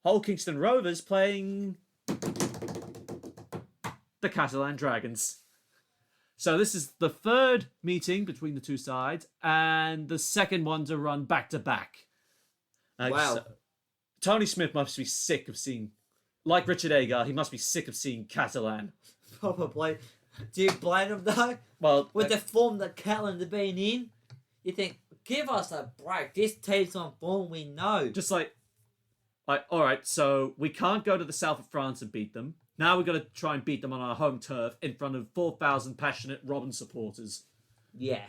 Hull Kingston Rovers playing the Catalan Dragons. So this is the third meeting between the two sides, and the second one to run back-to-back. Wow. So Tony Smith must be sick of seeing, like Richard Agar, he must be sick of seeing Catalan. Probably. Do you blame him though? Well, with the form that Catalan have been in, you think, give us a break. This team's on form, we know. Just like, all right, so we can't go to the south of France and beat them. Now we've got to try and beat them on our home turf in front of 4,000 passionate Robin supporters. Yeah.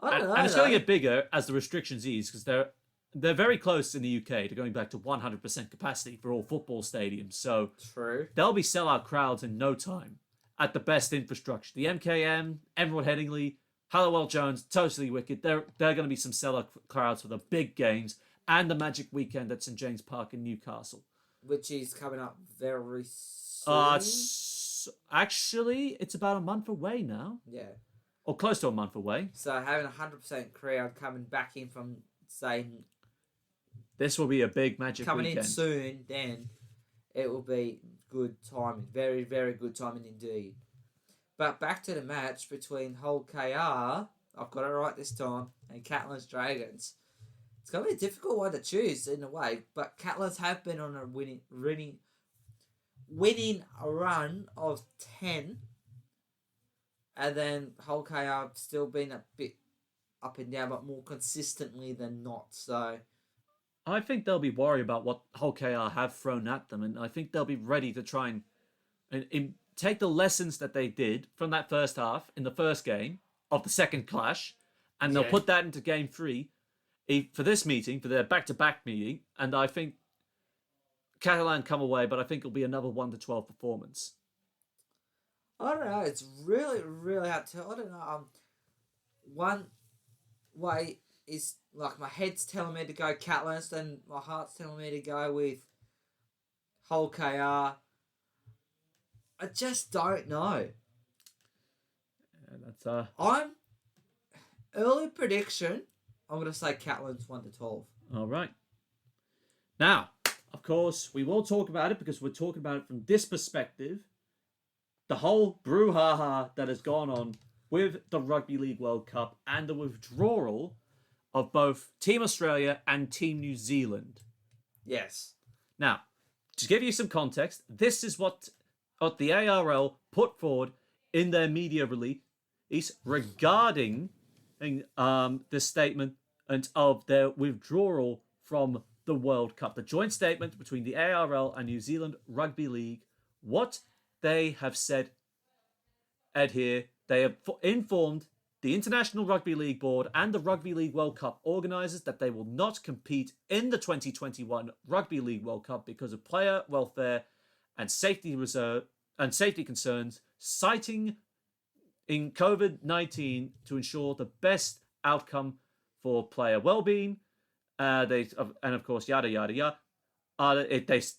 I don't know. And it's going to though. get bigger as the restrictions ease because they're very close in the UK to going back to 100% capacity for all football stadiums. So True. there'll be sellout crowds in no time at the best infrastructure. The MKM, Emerald Headingley, Halliwell Jones, Totally Wicked. There are going to be some sellout crowds for the big games and the Magic Weekend at St James Park in Newcastle. Which is coming up very soon. Actually, it's about a month away now, Yeah. or close to a month away. So having 100% crowd coming back in from, say, This will be a big Magic coming Weekend. in soon, then it will be good timing. Very, very good timing indeed. But back to the match between Hull KR, I've got it right this time, and Catalan's Dragons. It's going to be a difficult one to choose in a way, but Catalans have been on a winning a run of 10, and then Hull KR still been a bit up and down, but more consistently than not. So I think they'll be worried about what Hull KR have thrown at them, and I think they'll be ready to try and take the lessons that they did from that first half in the first game of the second clash, and they'll put that into game 3 for this meeting, for their back-to-back meeting, and I think Catalan come away, but I think it'll be another 1-12 performance. I don't know. It's really, really hard to tell. I don't know. One way is like my head's telling me to go Catalans, and my heart's telling me to go with Hull KR. I just don't know. And that's I'm early prediction. I'm gonna say Catalans 1-12. all right. Now, of course, we will talk about it because we're talking about it from this perspective. The whole brouhaha that has gone on with the Rugby League World Cup and the withdrawal of both Team Australia and Team New Zealand. Yes. Now, to give you some context, this is what the ARL put forward in their media release regarding the statement of their withdrawal from the World Cup. The joint statement between the ARL and New Zealand Rugby League. What they have said here, they have informed the International Rugby League Board and the Rugby League World Cup organisers that they will not compete in the 2021 Rugby League World Cup because of player welfare and safety concerns, citing in COVID-19 to ensure the best outcome for player well-being. And of course, yada yada yada.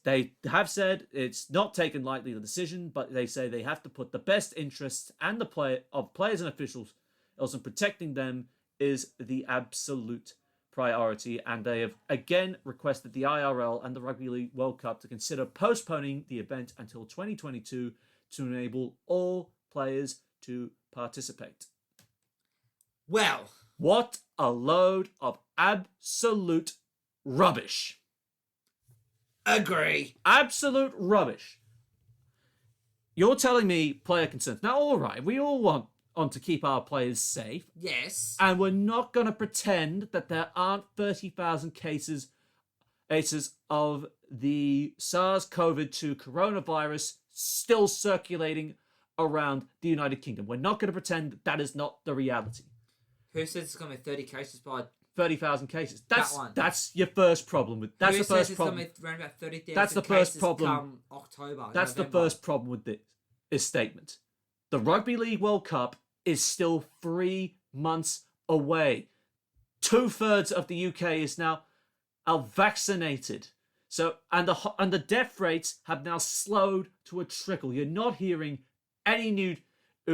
They have said it's not taken lightly, the decision, but they say they have to put the best interests and of players and officials, also protecting them is the absolute priority. And they have again requested the IRL and the Rugby League World Cup to consider postponing the event until 2022 to enable all players to participate. Well, what a load of absolute rubbish. agree. Absolute rubbish. You're telling me player concerns. Now, all right, we all want to keep our players safe. Yes. And we're not going to pretend that there aren't 30,000 cases of the SARS-CoV-2 coronavirus still circulating around the United Kingdom. We're not going to pretend that is not the reality. Who says it's going to be 30 cases by 30,000 cases. That one. That's your first problem with. That's Who the says first it's problem. going to be around about 30,000 That's the first cases problem. come October, That's the November? first problem with this statement. The Rugby League World Cup is still 3 months away. 2/3 of the UK is now vaccinated. So and the death rates have now slowed to a trickle. You're not hearing any new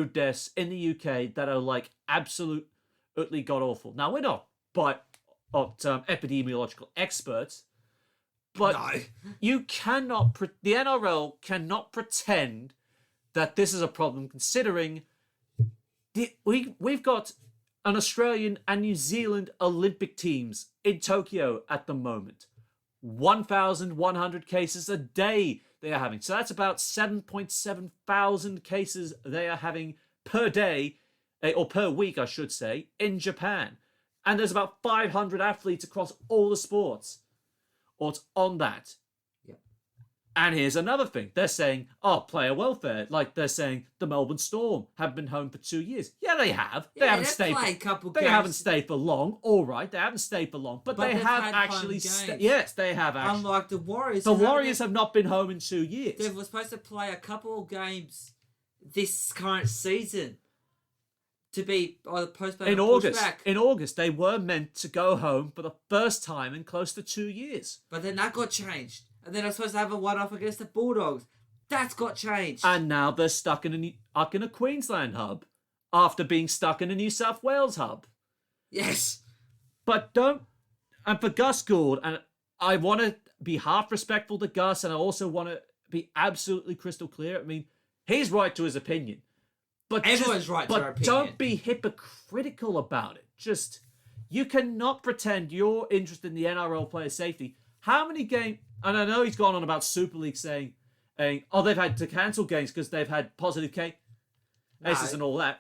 deaths in the UK that are like absolutely god awful. Now we're not epidemiological experts, but No. you cannot. The NRL cannot pretend that this is a problem, considering we've got an Australian and New Zealand Olympic teams in Tokyo at the moment. 1,100 cases a day they are having. So that's about 7.7 thousand cases they are having per day, or per week, I should say, in Japan. And there's about 500 athletes across all the sports. Or it's on that. Yep. And here's another thing. They're saying, player welfare. Like, they're saying the Melbourne Storm have been home for 2 years. Yeah, they have. They haven't stayed played a couple They games. haven't stayed for long. All right, they haven't stayed for long. But they they've have had actually home games. Yes, they have actually. Unlike the Warriors. The Warriors have not been home in 2 years. They were supposed to play a couple of games this current season to be either postponed in or August. pushed back. In August, they were meant to go home for the first time in close to 2 years. But then that got changed. And then I was supposed to have a one-off against the Bulldogs. That's got changed. And now they're stuck in a Queensland hub after being stuck in a New South Wales hub. Yes. But and for Gus Gould, and I want to be half respectful to Gus, and I also want to be absolutely crystal clear. I mean, he's right to his opinion. But everyone's right to their opinion. But don't be hypocritical about it. Just, you cannot pretend you're interested in the NRL player safety. How many games, and I know he's gone on about Super League saying, they've had to cancel games because they've had positive cases and all that.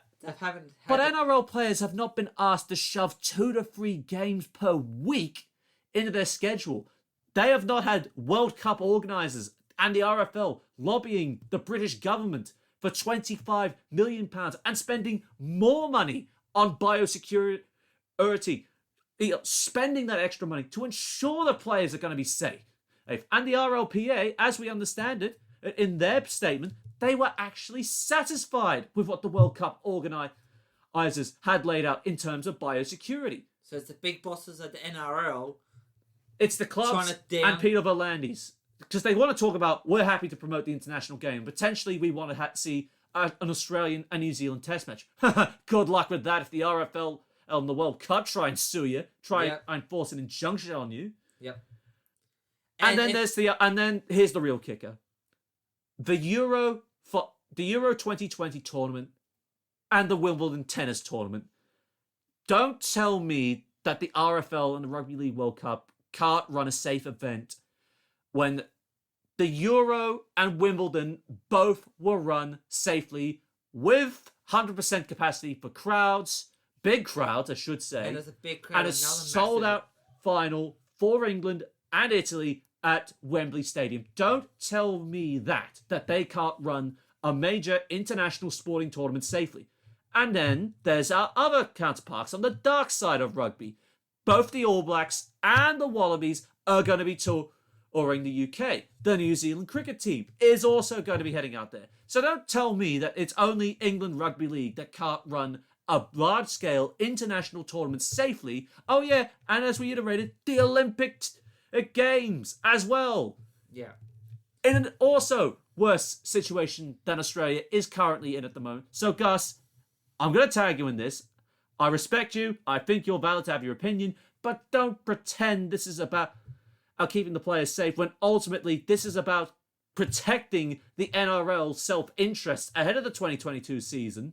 But NRL players have not been asked to shove 2 to 3 games per week into their schedule. They have not had World Cup organisers and the RFL lobbying the British government for £25 million and spending more money on biosecurity, spending that extra money to ensure the players are going to be safe. And the RLPA, as we understand it, in their statement, they were actually satisfied with what the World Cup organisers had laid out in terms of biosecurity. So it's the big bosses at the NRL. It's the clubs and Peter Volandis. Because they want to talk about, we're happy to promote the international game. Potentially, we want to see an Australian and New Zealand test match. Good luck with that if the RFL and the World Cup try and sue you, and force an injunction on you. Yep. And then here's the real kicker. The Euro 2020 tournament and the Wimbledon tennis tournament. Don't tell me that the RFL and the Rugby League World Cup can't run a safe event when the Euro and Wimbledon both were run safely with 100% capacity for crowds, big crowds, I should say, and there's a big crowd, and a sold-out final for England and Italy at Wembley Stadium. Don't tell me that they can't run a major international sporting tournament safely. And then there's our other counterparts on the dark side of rugby. Both the All Blacks and the Wallabies are going to be touring the UK. The New Zealand cricket team is also going to be heading out there. So don't tell me that it's only England Rugby League that can't run a large-scale international tournament safely. Oh yeah, and as we iterated, the Olympic Games as well. Yeah. In an also worse situation than Australia is currently in at the moment. So Gus, I'm going to tag you in this. I respect you. I think you're valid to have your opinion, but don't pretend this is about keeping the players safe when ultimately this is about protecting the NRL self-interest ahead of the 2022 season,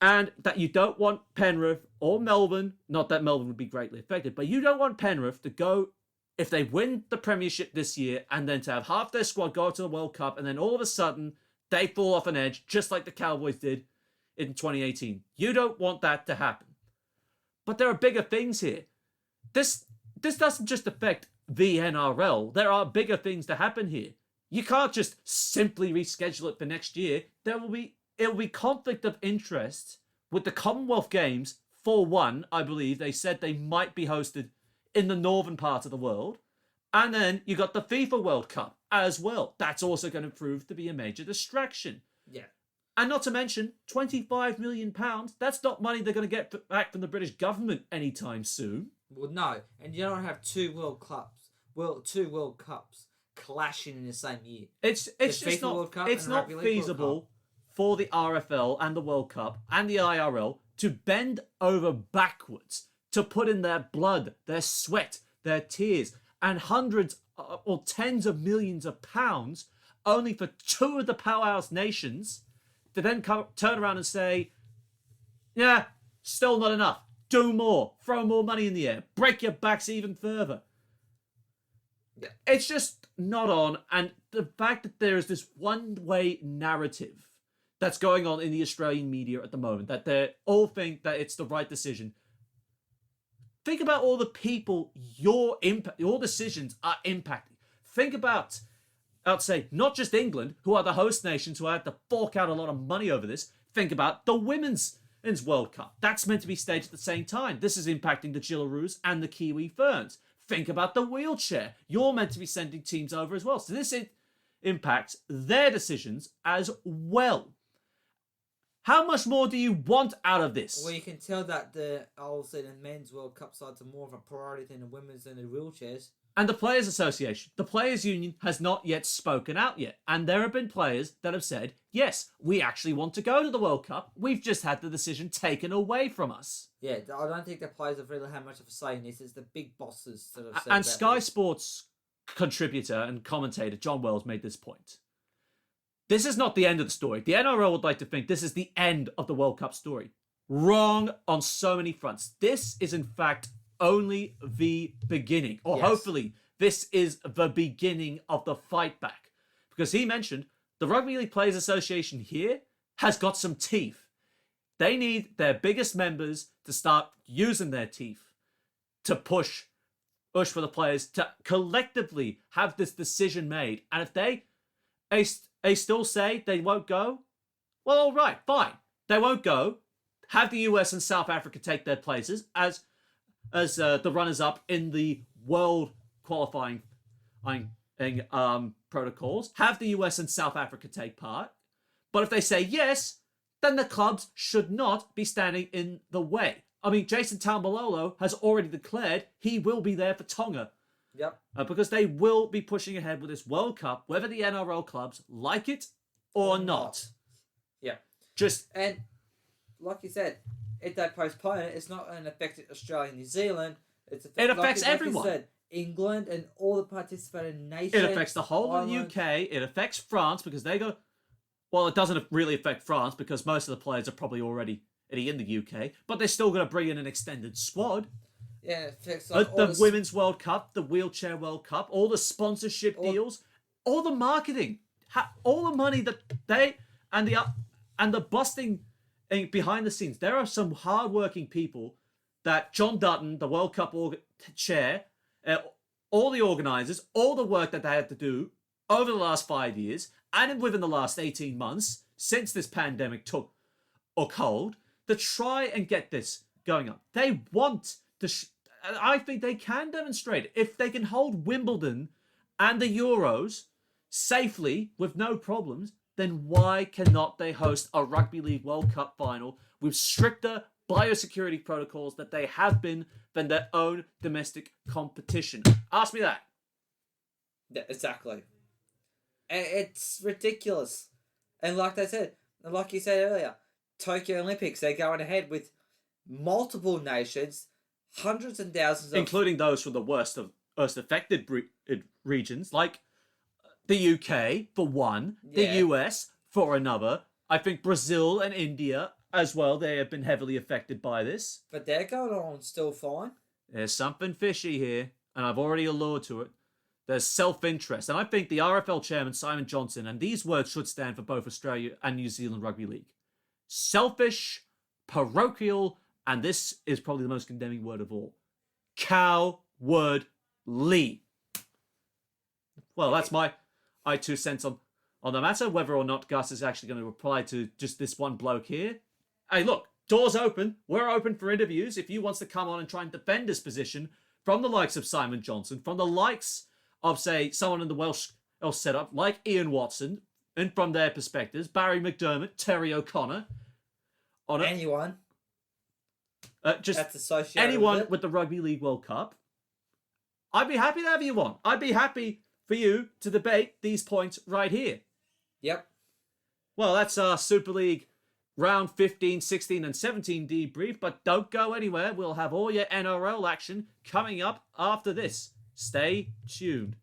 and that you don't want Penrith or Melbourne, not that Melbourne would be greatly affected, but you don't want Penrith to go, if they win the premiership this year, and then to have half their squad go to the World Cup, and then all of a sudden they fall off an edge, just like the Cowboys did in 2018. You don't want that to happen. But there are bigger things here. This doesn't just affect the NRL. There are bigger things to happen here. You can't just simply reschedule it for next year. It will be conflict of interest with the Commonwealth Games. For one, I believe they said they might be hosted in the northern part of the world. And then you got the FIFA World Cup as well. That's also going to prove to be a major distraction. Yeah. And not to mention, £25 million. That's not money they're going to get back from the British government anytime soon. Well, no. And you don't have two World Cups clashing in the same year. It's just not feasible for the RFL and the World Cup and the IRL to bend over backwards to put in their blood, their sweat, their tears, and hundreds or tens of millions of pounds only for two of the powerhouse nations to then turn around and say, yeah, still not enough. Do more. Throw more money in the air. Break your backs even further. Yeah. It's just not on. And the fact that there is this one-way narrative that's going on in the Australian media at the moment, that they all think that it's the right decision. Think about all the people your decisions are impacting. think about, I'd say, not just England, who are the host nations who have to fork out a lot of money over this. Think about the Women's World Cup. That's meant to be staged at the same time. This is impacting the Gillaroos and the Kiwi Ferns. Think about the wheelchair. You're meant to be sending teams over as well. So this impacts their decisions as well. How much more do you want out of this? Well, you can tell that the men's World Cup sides are more of a priority than the women's and the wheelchairs. And the Players Association, the Players Union has not yet spoken out yet. And there have been players that have said, yes, we actually want to go to the World Cup. We've just had the decision taken away from us. Yeah, I don't think the players have really had much of a say in this. It's the big bosses that have said And that. Sky Sports contributor and commentator John Wells made this point. This is not the end of the story. The NRL would like to think this is the end of the World Cup story. Wrong on so many fronts. This is in fact only the beginning, or hopefully this is the beginning of the fight back, because he mentioned the Rugby League Players Association here has got some teeth. They need their biggest members to start using their teeth to push for the players to collectively have this decision made. And if they still say they won't go, well, all right, fine, they won't go. Have the US and South Africa take their places as the runners-up in the world qualifying protocols. Have the US and South Africa take part. But if they say yes, then the clubs should not be standing in the way. I mean, Jason Taumalolo has already declared he will be there for Tonga. Yep. Because they will be pushing ahead with this World Cup, whether the NRL clubs like it or not. Yeah. And like you said, if they postpone it, it's not going to affect Australia and New Zealand. It affects everyone. Like you said, England and all the participating nations. It affects the whole of the UK. It affects France because they go... Well, it doesn't really affect France because most of the players are probably already in the UK, but they're still going to bring in an extended squad. Yeah, it affects the Women's World Cup, the Wheelchair World Cup, all the sponsorship deals, all the marketing, all the money that they and the busting behind the scenes. There are some hardworking people that John Dutton, the World Cup chair, all the organisers, all the work that they had to do over the last 5 years and within the last 18 months since this pandemic took hold to try and get this going on. They want to. I think they can demonstrate it. If they can hold Wimbledon and the Euros safely with no problems, then why cannot they host a Rugby League World Cup final with stricter biosecurity protocols that they have been than their own domestic competition? Ask me that. Yeah, exactly. It's ridiculous. And like they said, like you said earlier, Tokyo Olympics, they're going ahead with multiple nations, hundreds and thousands of... Including those from the worst affected regions, like the UK for one, the US for another. I think Brazil and India as well, they have been heavily affected by this. But they're going on still fine. There's something fishy here, and I've already alluded to it. There's self-interest. And I think the RFL chairman, Simon Johnson, and these words should stand for both Australia and New Zealand Rugby League. Selfish, parochial, and this is probably the most condemning word of all. Cowardly. Well, that's my 2 cents on the matter. Whether or not Gus is actually going to reply to just this one bloke here. Hey, look, doors open. We're open for interviews. If you wants to come on and try and defend his position from the likes of Simon Johnson, from the likes of, say, someone in the Welsh setup, like Ian Watson, and from their perspectives, Barry McDermott, Terry O'Connor. Anyone. Just that's associated anyone with the Rugby League World Cup. I'd be happy to have you on. I'd be happy for you to debate these points right here. Yep. Well, that's our Super League round 15, 16 and 17 debrief, but don't go anywhere. We'll have all your NRL action coming up after this. Stay tuned.